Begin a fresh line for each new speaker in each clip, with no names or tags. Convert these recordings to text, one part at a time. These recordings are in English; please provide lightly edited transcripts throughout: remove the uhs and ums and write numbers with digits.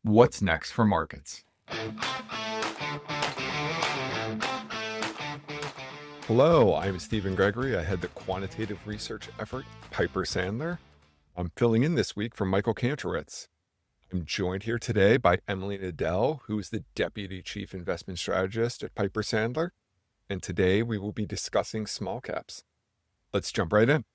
What's next for markets? Hello, I'm Stephen Gregory. I head the quantitative research effort, Piper Sandler. I'm filling in this week for Michael Kantorowicz. I'm joined here today by Emily Nadell, who is the Deputy Chief Investment Strategist at Piper Sandler. And today we will be discussing small caps. Let's jump right in.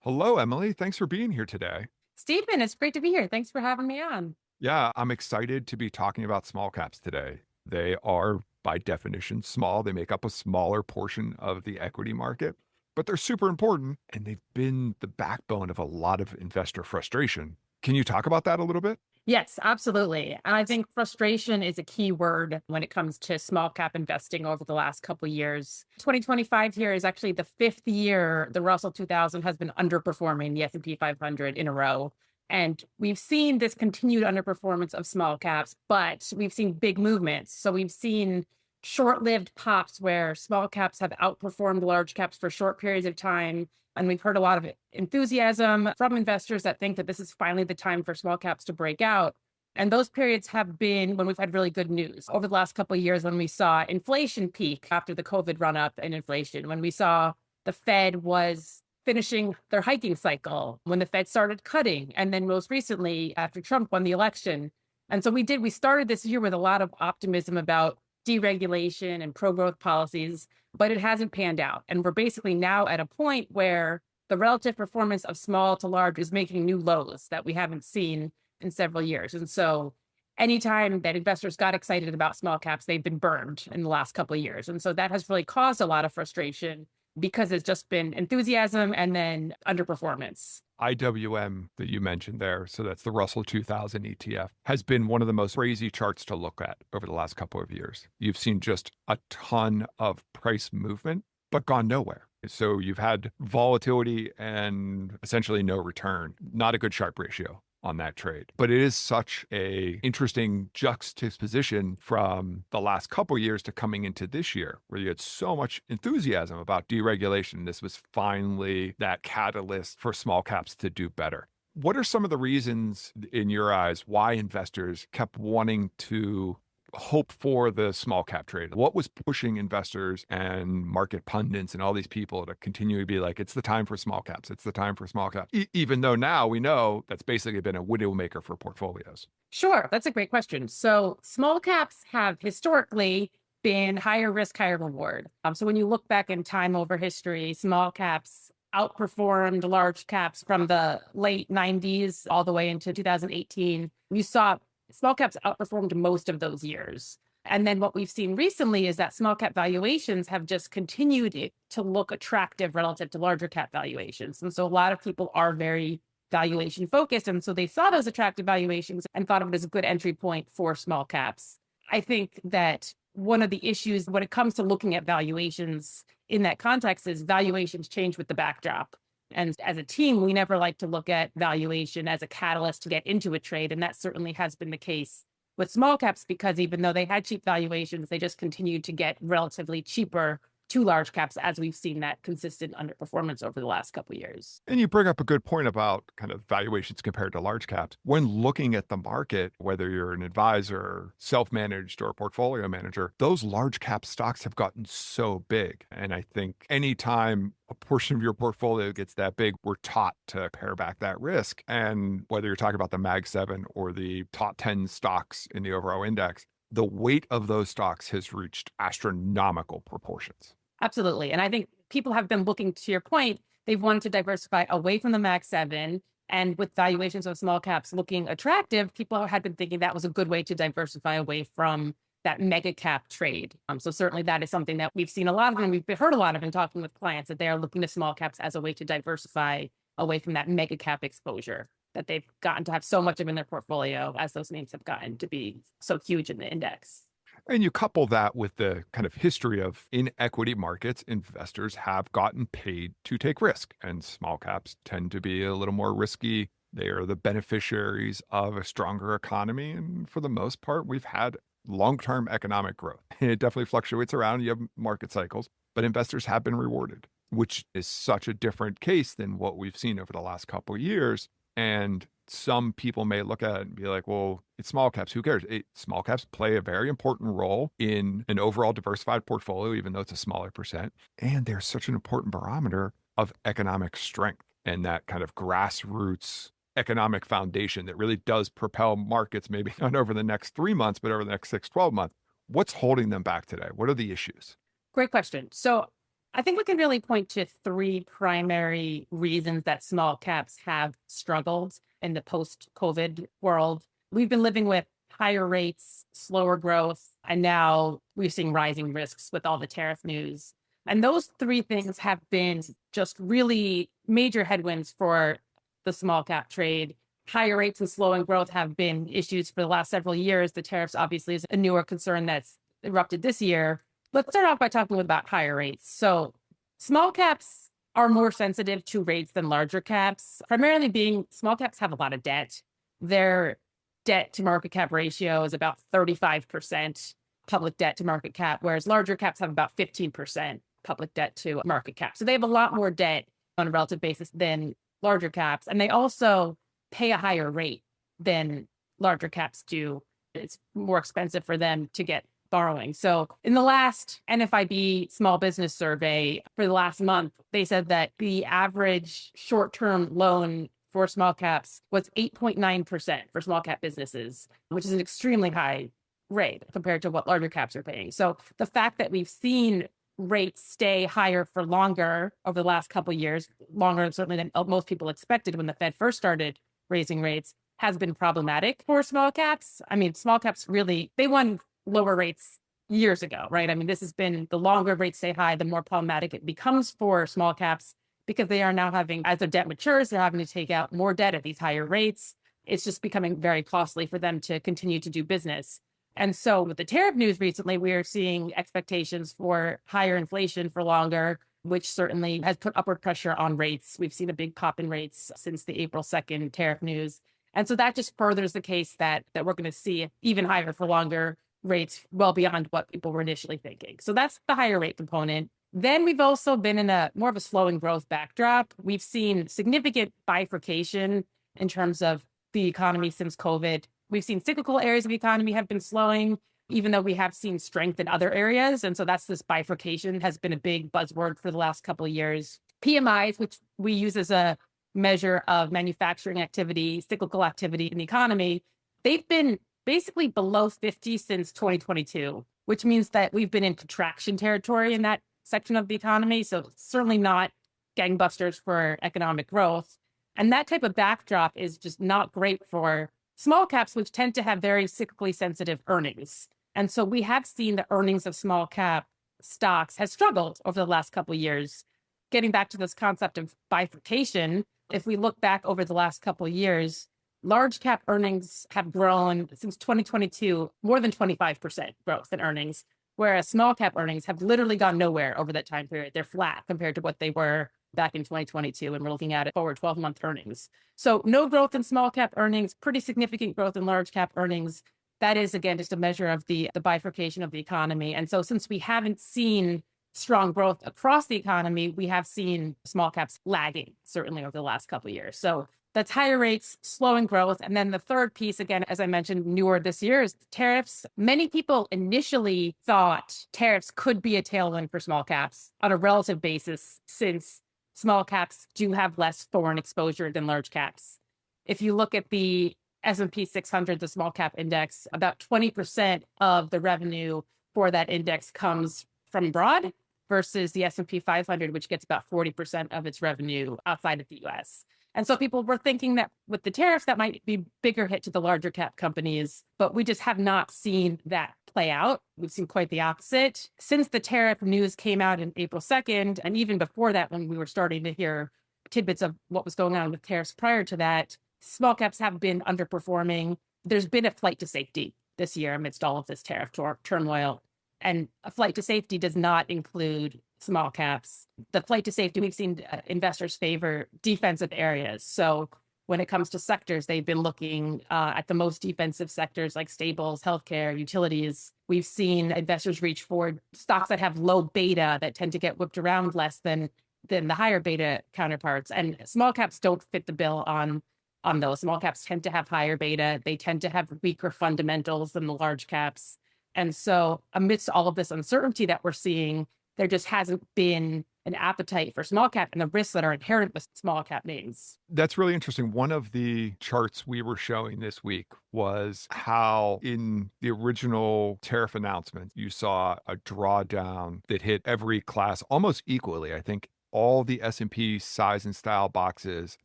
Hello, Emily. Thanks for being here today.
Stephen, it's great to be here. Thanks for having me on.
Yeah, I'm excited to be talking about small caps today. They are, by definition, small. They make up a smaller portion of the equity market, but they're super important and they've been the backbone of a lot of investor frustration. Can you talk about that a little bit?
Yes, absolutely. And I think frustration is a key word when it comes to small cap investing over the last couple of years. 2025 here is actually the fifth year the Russell 2000 has been underperforming the S&P 500 in a row. And we've seen this continued underperformance of small caps, but we've seen big movements. So we've seen short-lived pops where small caps have outperformed large caps for short periods of time. And we've heard a lot of enthusiasm from investors that think that this is finally the time for small caps to break out. And those periods have been when we've had really good news. Over the last couple of years, when we saw inflation peak after the COVID run up in inflation, when we saw the Fed was finishing their hiking cycle, when the Fed started cutting, and then most recently after Trump won the election. And so we started this year with a lot of optimism about deregulation and pro-growth policies, but it hasn't panned out. And we're basically now at a point where the relative performance of small to large is making new lows that we haven't seen in several years. And so anytime that investors got excited about small caps, they've been burned in the last couple of years. And so that has really caused a lot of frustration because it's just been enthusiasm and then underperformance.
IWM that you mentioned there, so that's the Russell 2000 ETF, has been one of the most crazy charts to look at over the last couple of years. You've seen just a ton of price movement, but gone nowhere. So you've had volatility and essentially no return. Not a good Sharpe ratio on that trade. But it is such a interesting juxtaposition from the last couple years to coming into this year, where you had so much enthusiasm about deregulation. This was finally that catalyst for small caps to do better. What are some of the reasons in your eyes why investors kept wanting to hope for the small cap trade? What was pushing investors and market pundits and all these people to continue to be like, it's the time for small caps. It's the time for small caps. Even though now we know that's basically been a widow maker for portfolios.
Sure, that's a great question. So small caps have historically been higher risk, higher reward. So when you look back in time over history, small caps outperformed large caps from the late 90s all the way into 2018. You saw small caps outperformed most of those years. And then what we've seen recently is that small cap valuations have just continued to look attractive relative to larger cap valuations. And so a lot of people are very valuation focused. And so they saw those attractive valuations and thought of it as a good entry point for small caps. I think that one of the issues when it comes to looking at valuations in that context is valuations change with the backdrop. And as a team, we never like to look at valuation as a catalyst to get into a trade. And that certainly has been the case with small caps, because even though they had cheap valuations, they just continued to get relatively cheaper to large caps, as we've seen that consistent underperformance over the last couple of years.
And you bring up a good point about kind of valuations compared to large caps. When looking at the market, whether you're an advisor, self-managed, or a portfolio manager, those large cap stocks have gotten so big. And I think anytime a portion of your portfolio gets that big, we're taught to pare back that risk. And whether you're talking about the Mag 7 or the top 10 stocks in the overall index, the weight of those stocks has reached astronomical proportions.
Absolutely. And I think people have been looking, to your point, they've wanted to diversify away from the Mag 7. And with valuations of small caps looking attractive, people had been thinking that was a good way to diversify away from that mega cap trade. So certainly that is something that we've seen a lot of, and we've heard a lot of in talking with clients, that they are looking to small caps as a way to diversify away from that mega cap exposure that they've gotten to have so much of in their portfolio as those names have gotten to be so huge in the index.
And you couple that with the kind of history of in equity markets, investors have gotten paid to take risk, and small caps tend to be a little more risky. They are the beneficiaries of a stronger economy. And for the most part, we've had long-term economic growth. It definitely fluctuates around. You have market cycles, but investors have been rewarded, which is such a different case than what we've seen over the last couple of years. And Some people may look at it and be like, well, it's small caps. Who cares? Small caps play a very important role in an overall diversified portfolio, even though it's a smaller percent. And they're such an important barometer of economic strength and that kind of grassroots economic foundation that really does propel markets, maybe not over the next 3 months, but over the next 6, 12 months. What's holding them back today? What are the issues?
Great question. So I think we can really point to three primary reasons that small caps have struggled in the post-COVID world. We've been living with higher rates, slower growth, and now we're seeing rising risks with all the tariff news. And those three things have been just really major headwinds for the small cap trade. Higher rates and slowing growth have been issues for the last several years. The tariffs obviously is a newer concern that's erupted this year. Let's start off by talking about higher rates. So small caps are more sensitive to rates than larger caps, primarily being small caps have a lot of debt. Their debt to market cap ratio is about 35% public debt to market cap, whereas larger caps have about 15% public debt to market cap. So they have a lot more debt on a relative basis than larger caps. And they also pay a higher rate than larger caps do. It's more expensive for them to get borrowing. So in the last NFIB small business survey for the last month, they said that the average short-term loan for small caps was 8.9% for small cap businesses, which is an extremely high rate compared to what larger caps are paying. So the fact that we've seen rates stay higher for longer over the last couple of years, longer certainly than most people expected when the Fed first started raising rates, has been problematic for small caps. I mean, small caps really, they won lower rates years ago, right? I mean, this has been the longer rates stay high, the more problematic it becomes for small caps because they are now having, as their debt matures, they're having to take out more debt at these higher rates. It's just becoming very costly for them to continue to do business. And so with the tariff news recently, we are seeing expectations for higher inflation for longer, which certainly has put upward pressure on rates. We've seen a big pop in rates since the April 2nd tariff news. And so that just furthers the case that we're going to see even higher for longer rates well beyond what people were initially thinking. So that's the higher rate component. Then we've also been in a more of a slowing growth backdrop. We've seen significant bifurcation in terms of the economy since COVID. We've seen cyclical areas of the economy have been slowing, even though we have seen strength in other areas. And so that's this bifurcation has been a big buzzword for the last couple of years. PMIs, which we use as a measure of manufacturing activity, cyclical activity in the economy, they've been basically below 50 since 2022, which means that we've been in contraction territory in that section of the economy. So certainly not gangbusters for economic growth. And that type of backdrop is just not great for small caps, which tend to have very cyclically sensitive earnings. And so we have seen the earnings of small cap stocks has struggled over the last couple of years. Getting back to this concept of bifurcation, if we look back over the last couple of years, large cap earnings have grown since 2022, more than 25% growth in earnings, whereas small cap earnings have literally gone nowhere over that time period. They're flat compared to what they were back in 2022, and we're looking at it forward 12-month earnings. So no growth in small cap earnings, pretty significant growth in large cap earnings. That is, again, just a measure of the bifurcation of the economy. And so since we haven't seen strong growth across the economy, we have seen small caps lagging, certainly over the last couple of years. So that's higher rates, slowing growth. And then the third piece, again, as I mentioned, newer this year is tariffs. Many people initially thought tariffs could be a tailwind for small caps on a relative basis, since small caps do have less foreign exposure than large caps. If you look at the S&P 600, the small cap index, about 20% of the revenue for that index comes from abroad versus the S&P 500, which gets about 40% of its revenue outside of the US. And so people were thinking that with the tariffs, that might be bigger hit to the larger cap companies, but we just have not seen that play out. We've seen quite the opposite. Since the tariff news came out in April 2nd, and even before that, when we were starting to hear tidbits of what was going on with tariffs prior to that, small caps have been underperforming. There's been a flight to safety this year amidst all of this tariff turmoil. And a flight to safety does not include small caps. The flight to safety, we've seen investors favor defensive areas. So when it comes to sectors, they've been looking at the most defensive sectors like staples, healthcare, utilities. We've seen investors reach for stocks that have low beta that tend to get whipped around less than the higher beta counterparts. And small caps don't fit the bill on on those. Small caps tend to have higher beta. They tend to have weaker fundamentals than the large caps. And so amidst all of this uncertainty that we're seeing, there just hasn't been an appetite for small cap and the risks that are inherent with small cap names.
That's really interesting. One of the charts we were showing this week was how in the original tariff announcement, you saw a drawdown that hit every class almost equally. I think all the S&P size and style boxes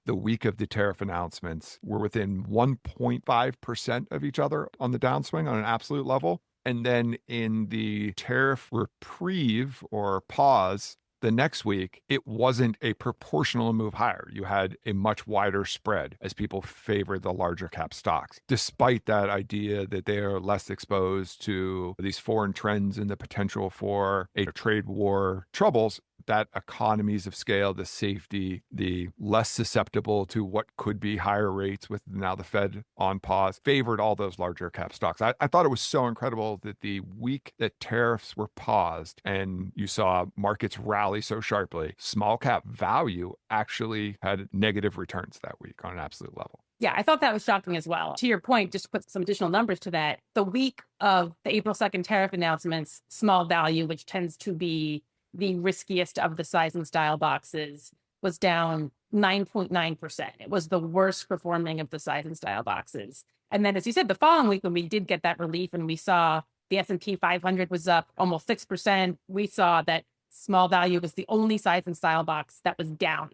the week of the tariff announcements were within 1.5% of each other on the downswing on an absolute level. And then in the tariff reprieve or pause, the next week, it wasn't a proportional move higher. You had a much wider spread as people favored the larger cap stocks, despite that idea that they are less exposed to these foreign trends and the potential for a trade war troubles. That economies of scale, the safety, the less susceptible to what could be higher rates with now the Fed on pause, favored all those larger cap stocks. I thought it was so incredible that the week that tariffs were paused and you saw markets rally so sharply, small cap value actually had negative returns that week on an absolute level.
Yeah, I thought that was shocking as well. To your point, just to put some additional numbers to that, the week of the April 2nd tariff announcements, small value, which tends to be the riskiest of the size and style boxes, was down 9.9%. It was the worst performing of the size and style boxes. And then, as you said, the following week, when we did get that relief and we saw the S&P 500 was up almost 6%, we saw that small value was the only size and style box that was down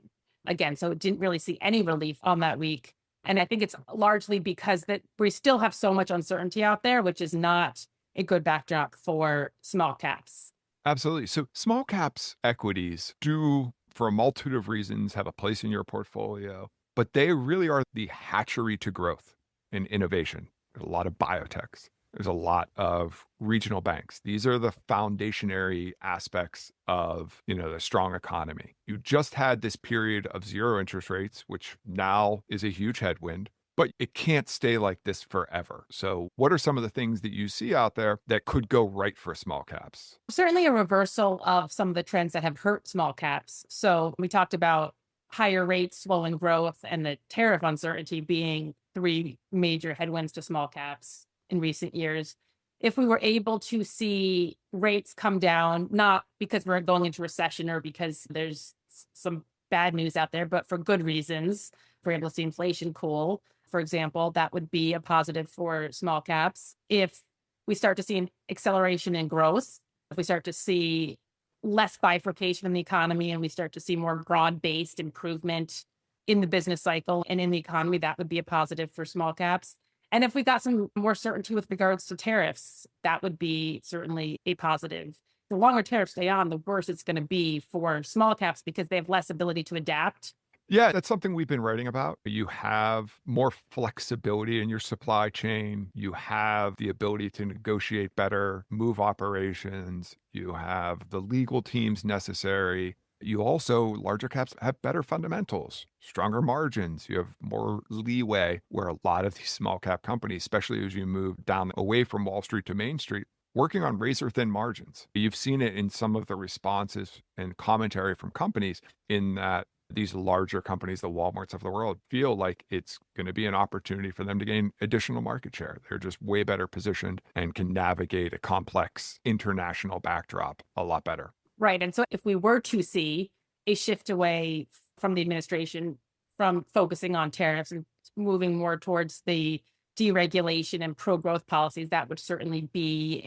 again. So it didn't really see any relief on that week. And I think it's largely because that we still have so much uncertainty out there, which is not a good backdrop for small caps.
Absolutely. So small caps equities do, for a multitude of reasons, have a place in your portfolio, but they really are the hatchery to growth and innovation. There's a lot of biotechs. There's a lot of regional banks. These are the foundationary aspects of, the strong economy. You just had this period of zero interest rates, which now is a huge headwind. But it can't stay like this forever. So what are some of the things that you see out there that could go right for small caps?
Certainly a reversal of some of the trends that have hurt small caps. So we talked about higher rates, slowing growth, and the tariff uncertainty being three major headwinds to small caps in recent years. If we were able to see rates come down, not because we're going into recession or because there's some bad news out there, but for good reasons, if we're able to see inflation cool, for example, that would be a positive for small caps. If we start to see an acceleration in growth, if we start to see less bifurcation in the economy and we start to see more broad-based improvement in the business cycle and in the economy, that would be a positive for small caps. And if we got some more certainty with regards to tariffs, that would be certainly a positive. The longer tariffs stay on, the worse it's going to be for small caps because they have less ability to adapt.
Yeah, that's something we've been writing about. You have more flexibility in your supply chain. You have the ability to negotiate better, move operations. You have the legal teams necessary. You also, larger caps have better fundamentals, stronger margins. You have more leeway where a lot of these small cap companies, especially as you move down away from Wall Street to Main Street, working on razor thin margins. You've seen it in some of the responses and commentary from companies in that these larger companies, the Walmarts of the world, feel like it's going to be an opportunity for them to gain additional market share. They're just way better positioned and can navigate a complex international backdrop a lot better.
Right. And so if we were to see a shift away from the administration, from focusing on tariffs and moving more towards the deregulation and pro-growth policies, that would certainly be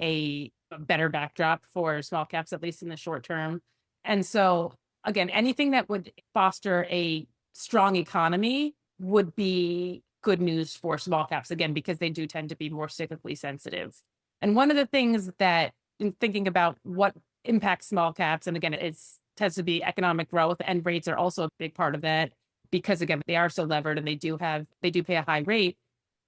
a better backdrop for small caps, at least in the short term. And so, again, anything that would foster a strong economy would be good news for small caps, again, because they do tend to be more cyclically sensitive. And one of the things that, in thinking about what impacts small caps, and again, it tends to be economic growth, and rates are also a big part of that, because again, they are so levered and they do pay a high rate,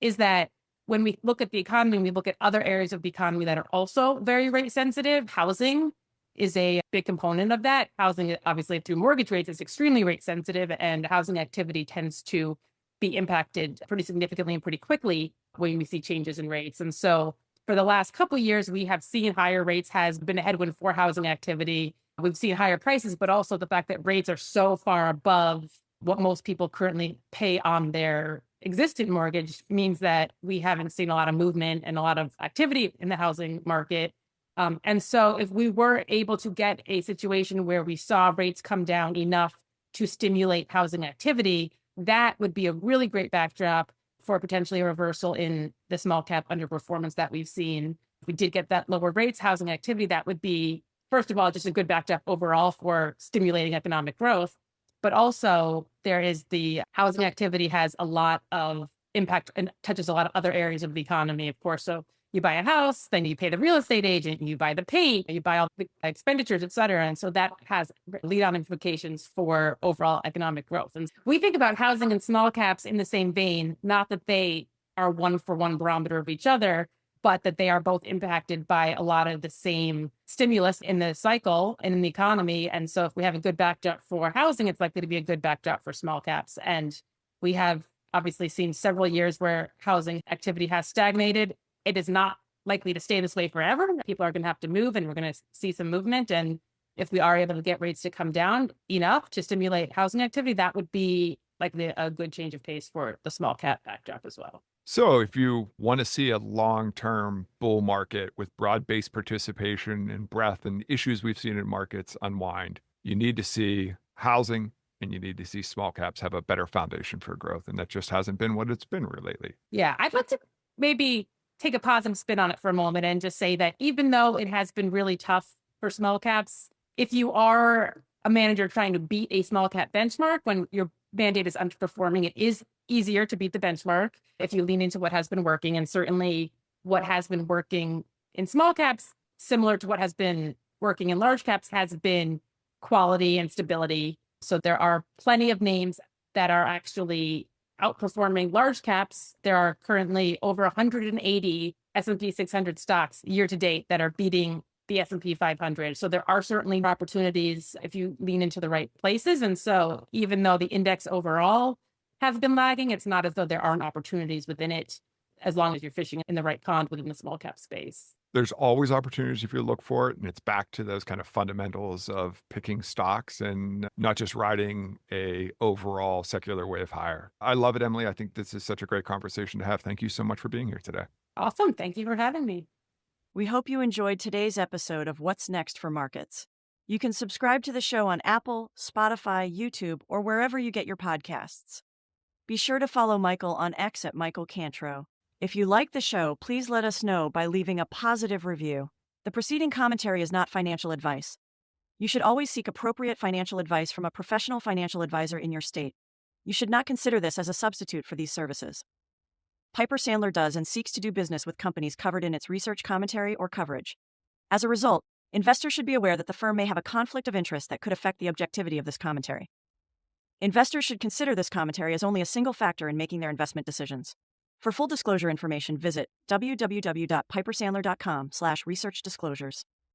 is that when we look at the economy, we look at other areas of the economy that are also very rate sensitive. Housing is a big component of that. Housing, obviously, through mortgage rates, is extremely rate sensitive, and housing activity tends to be impacted pretty significantly and pretty quickly when we see changes in rates. And so for the last couple of years, we have seen higher rates has been a headwind for housing activity. We've seen higher prices, but also the fact that rates are so far above what most people currently pay on their existing mortgage means that we haven't seen a lot of movement and a lot of activity in the housing market. And so if we were able to get a situation where we saw rates come down enough to stimulate housing activity, that would be a really great backdrop for potentially a reversal in the small cap underperformance that we've seen. If we did get that lower rates, housing activity, that would be, first of all, just a good backdrop overall for stimulating economic growth. But also there is the housing activity has a lot of impact and touches a lot of other areas of the economy, of course. So you buy a house, then you pay the real estate agent, you buy the paint, you buy all the expenditures, et cetera. And so that has lead-on implications for overall economic growth. And we think about housing and small caps in the same vein, not that they are one-for-one barometer of each other, but that they are both impacted by a lot of the same stimulus in the cycle and in the economy. And so if we have a good backdrop for housing, it's likely to be a good backdrop for small caps. And we have obviously seen several years where housing activity has stagnated. It is not likely to stay this way forever. People are going to have to move, and we're going to see some movement. And if we are able to get rates to come down enough to stimulate housing activity, that would be likely a good change of pace for the small cap backdrop as well.
So if you want to see a long-term bull market with broad-based participation and breadth and issues we've seen in markets unwind, you need to see housing and you need to see small caps have a better foundation for growth. And that just hasn't been what it's been lately.
Yeah, I'd like to maybe take a positive spin on it for a moment and just say that even though it has been really tough for small caps, if you are a manager trying to beat a small cap benchmark when your mandate is underperforming, it is easier to beat the benchmark if you lean into what has been working. And certainly what has been working in small caps, similar to what has been working in large caps, has been quality and stability. So there are plenty of names that are actually outperforming large caps. There are currently over 180 S&P 600 stocks year to date that are beating the S&P 500. So there are certainly opportunities if you lean into the right places. And so even though the index overall has been lagging, it's not as though there aren't opportunities within it, as long as you're fishing in the right pond within the small cap space.
There's always opportunities if you look for it. And it's back to those kind of fundamentals of picking stocks and not just riding a overall secular wave higher. I love it, Emily. I think this is such a great conversation to have. Thank you so much for being here today.
Awesome. Thank you for having me.
We hope you enjoyed today's episode of What's Next for Markets. You can subscribe to the show on Apple, Spotify, YouTube, or wherever you get your podcasts. Be sure to follow Michael on X at Michael Cantro. If you like the show, please let us know by leaving a positive review. The preceding commentary is not financial advice. You should always seek appropriate financial advice from a professional financial advisor in your state. You should not consider this as a substitute for these services. Piper Sandler does and seeks to do business with companies covered in its research commentary or coverage. As a result, investors should be aware that the firm may have a conflict of interest that could affect the objectivity of this commentary. Investors should consider this commentary as only a single factor in making their investment decisions. For full disclosure information, visit www.pipersandler.com/researchdisclosures.